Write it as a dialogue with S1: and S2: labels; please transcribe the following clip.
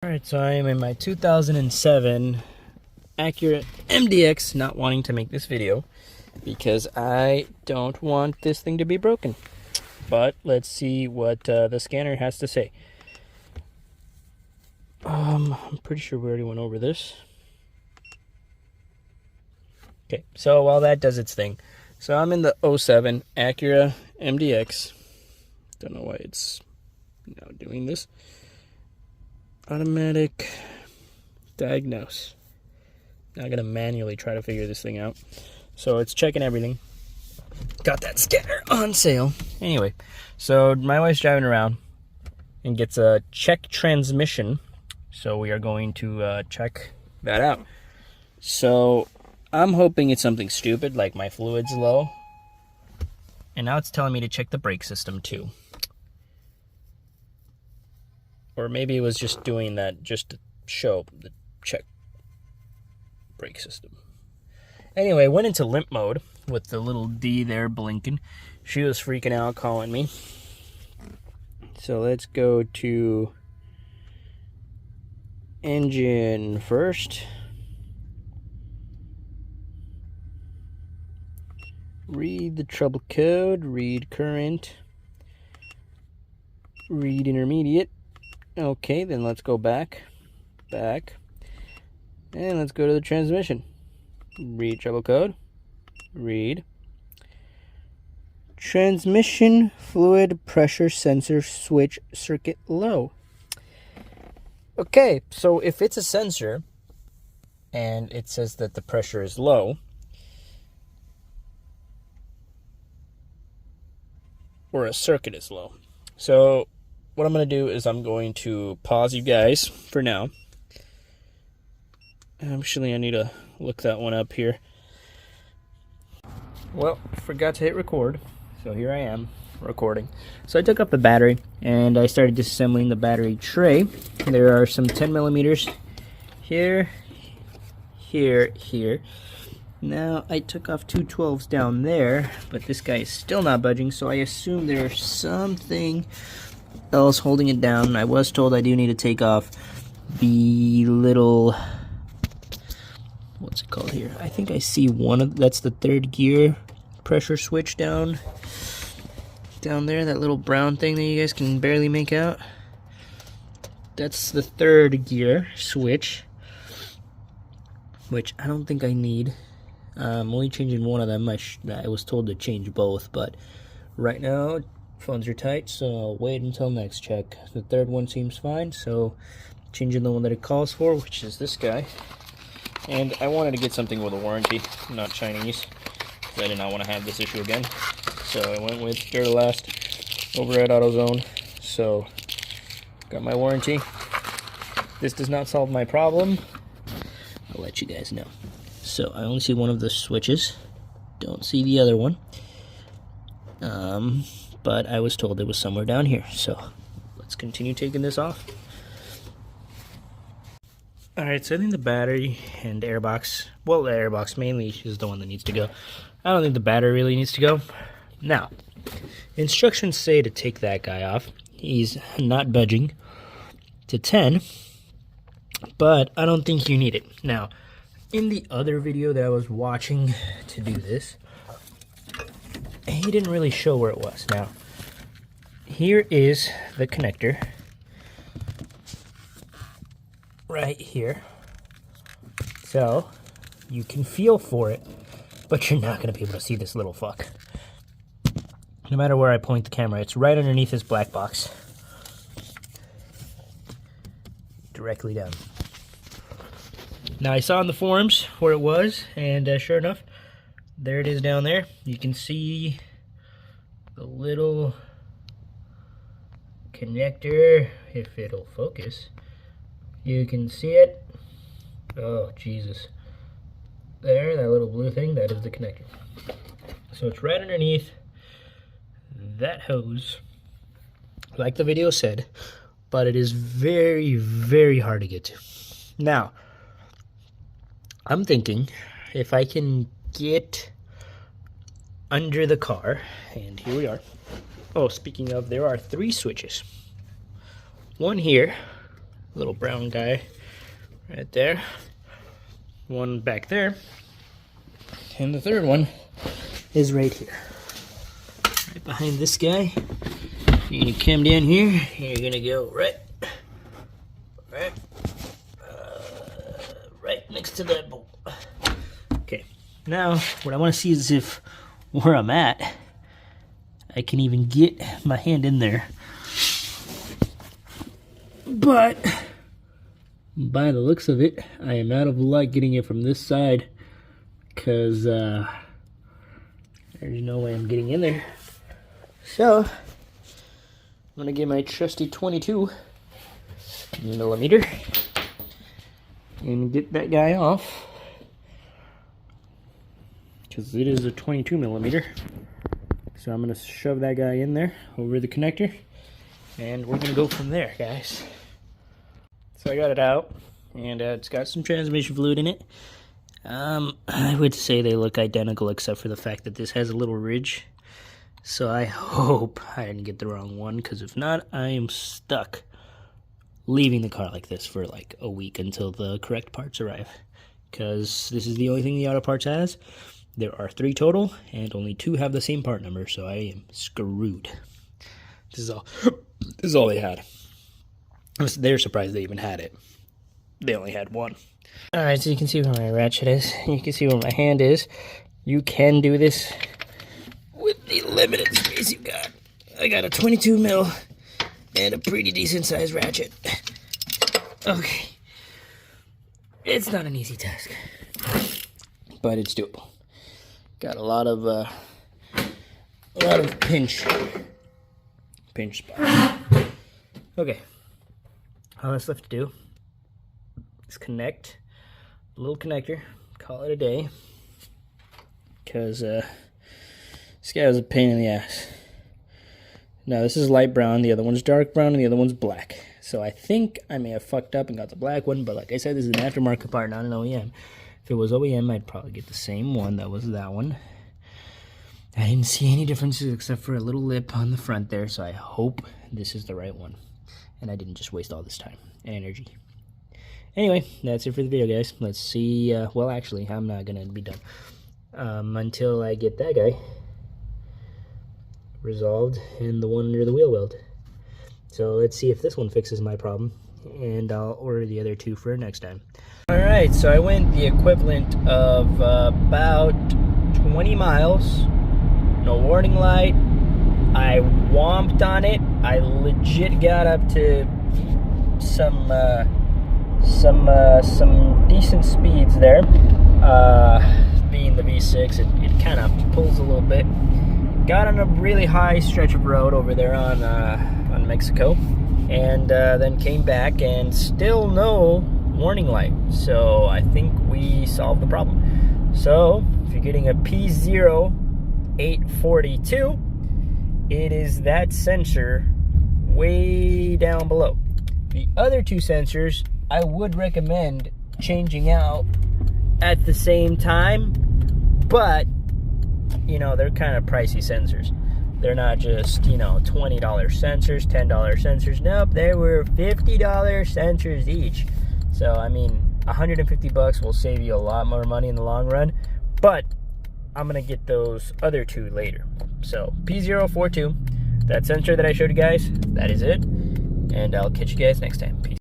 S1: Alright, so I am in my 2007 Acura MDX, not wanting to make this video because I don't want this thing to be broken. But let's see what the scanner has to say. I'm pretty sure we already went over this. Okay, so while that does its thing, so I'm in the 07 Acura MDX. Don't know why it's now doing this. Automatic diagnose. Now I'm gonna manually try to figure this thing out. So it's checking everything. Got that scanner on sale. Anyway, so my wife's driving around and gets a check transmission. So we are going to check that out. So I'm hoping it's something stupid like my fluid's low. And now it's telling me to check the brake system too. Or maybe it was just doing that just to show the check brake system. Anyway, went into limp mode with the little D there blinking. She was freaking out, calling me. So let's go to engine first. Read the trouble code, read current, read intermediate. Okay, then let's go back, and let's go to the transmission. Read trouble code, read. Transmission fluid pressure sensor switch circuit low. Okay, so if it's a sensor, and it says that the pressure is low, or a circuit is low. So what I'm going to do is I'm going to pause you guys for now. Actually, I need to look that one up here. Well, forgot to hit record, so here I am recording. So I took up the battery and I started disassembling the battery tray. There are some 10 millimeters here, here, here. Now I took off two 12s down there, but this guy is still not budging, so I assume there's something else holding it down. I was told I do need to take off the little, what's it called here? I think I see one of, that's the third gear pressure switch down there, that little brown thing that you guys can barely make out. That's the third gear switch, which I don't think I need. I'm only changing one of them. I was told to change both, but right now phones are tight, so I'll wait until next check. The third one seems fine, so changing the one that it calls for, which is this guy. And I wanted to get something with a warranty, not Chinese, because I did not want to have this issue again. So I went with Duralast over at AutoZone. So got my warranty. This does not solve my problem. I'll let you guys know. So I only see one of the switches, don't see the other one. But I was told it was somewhere down here, so let's continue taking this off. Alright, so I think the battery and airbox, well, the airbox mainly is the one that needs to go. I don't think the battery really needs to go. Now, instructions say to take that guy off. He's not budging to 10, but I don't think you need it. Now, in the other video that I was watching to do this, he didn't really show where it was. Now, here is the connector right here. So you can feel for it, but you're not going to be able to see this little fuck. No matter where I point the camera, it's right underneath this black box. Directly down. Now I saw in the forums where it was, and sure enough, there it is down there. You can see the little connector, if it'll focus. You can see it. Oh, Jesus. There, that little blue thing, that is the connector. So it's right underneath that hose, like the video said, but it is very, very hard to get to. Now, I'm thinking if I can get under the car, and here we are. Oh, speaking of, there are 3 switches. One here, little brown guy right there. One back there. And the third one is right here. Right behind this guy. You're gonna come down here, and you're gonna go right next to that bolt. Okay, now what I want to see is if where I'm at, I can even get my hand in there. But by the looks of it, I am out of luck getting it from this side, because there's no way I'm getting in there. So I'm gonna get my trusty 22 millimeter and get that guy off, because it is a 22 millimeter. So I'm gonna shove that guy in there over the connector, and we're gonna go from there, guys. So I got it out, and it's got some transmission fluid in it. I would say they look identical, except for the fact that this has a little ridge. So I hope I didn't get the wrong one, because if not, I am stuck leaving the car like this for like a week until the correct parts arrive, because this is the only thing the auto parts has. There are 3 total, and only 2 have the same part number, so I am screwed. This is all they had. They're surprised they even had it. They only had 1. Alright, so you can see where my ratchet is. You can see where my hand is. You can do this with the limited space you got. I got a 22 mil and a pretty decent sized ratchet. Okay. It's not an easy task, but it's doable. Got a lot of pinch spots. Okay. All that's left to do is connect a little connector, call it a day, because this guy was a pain in the ass. Now this is light brown, the other one's dark brown, and the other one's black. So I think I may have fucked up and got the black one, but like I said, this is an aftermarket part, not an OEM. If it was OEM, I'd probably get the same one. That was that one. I didn't see any differences except for a little lip on the front there, so I hope this is the right one, and I didn't just waste all this time and energy. Anyway, that's it for the video, guys. Let's see. Well, actually, I'm not going to be done until I get that guy resolved and the one under the wheel weld. So let's see if this one fixes my problem, and I'll order the other 2 for next time. Alright, so I went the equivalent of about 20 miles. No warning light. I whomped on it. I legit got up to some decent speeds there. Being the V6, it kind of pulls a little bit. Got on a really high stretch of road over there on Mexico, and then came back and still no warning light. So I think we solved the problem. So if you're getting a P0842, it is that sensor way down below. The other 2 sensors I would recommend changing out at the same time, but you know, they're kind of pricey sensors. They're not just, you know, $20 sensors, $10 sensors. Nope, they were $50 sensors each. So I mean, $150 will save you a lot more money in the long run, but I'm gonna get those other 2 later. So P042, that sensor that I showed you guys, that is it, and I'll catch you guys next time. Peace.